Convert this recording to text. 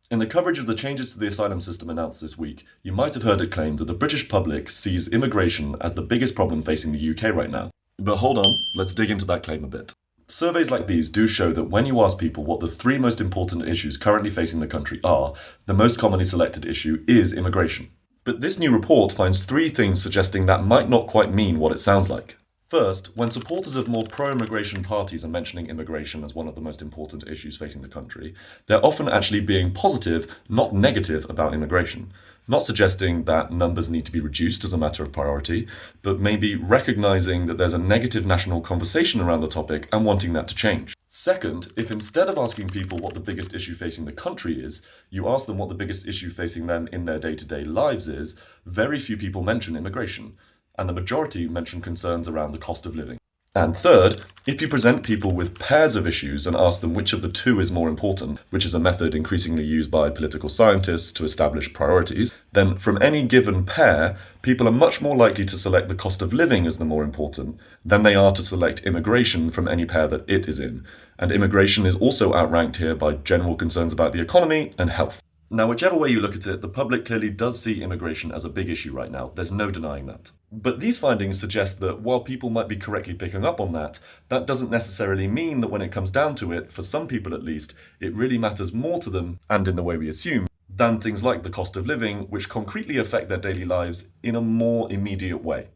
In the coverage of the changes to the asylum system announced this week, you might have heard it claimed that the British public sees immigration as the biggest problem facing the UK right now. But hold on, let's dig into that claim a bit. Surveys like these do show that when you ask people what the three most important issues currently facing the country are, the most commonly selected issue is immigration. But this new report finds three things suggesting that might not quite mean what it sounds like. First, when supporters of more pro-immigration parties are mentioning immigration as one of the most important issues facing the country, they're often actually being positive, not negative, about immigration. Not suggesting that numbers need to be reduced as a matter of priority, but maybe recognizing that there's a negative national conversation around the topic and wanting that to change. Second, if instead of asking people what the biggest issue facing the country is, you ask them what the biggest issue facing them in their day-to-day lives is, very few people mention immigration, and the majority mention concerns around the cost of living. And third, if you present people with pairs of issues and ask them which of the two is more important, which is a method increasingly used by political scientists to establish priorities, then from any given pair, people are much more likely to select the cost of living as the more important than they are to select immigration from any pair that it is in. And immigration is also outranked here by general concerns about the economy and health. Now, whichever way you look at it, the public clearly does see immigration as a big issue right now. There's no denying that. But these findings suggest that while people might be correctly picking up on that, that doesn't necessarily mean that when it comes down to it, for some people at least, it really matters more to them, and in the way we assume, than things like the cost of living, which concretely affect their daily lives in a more immediate way.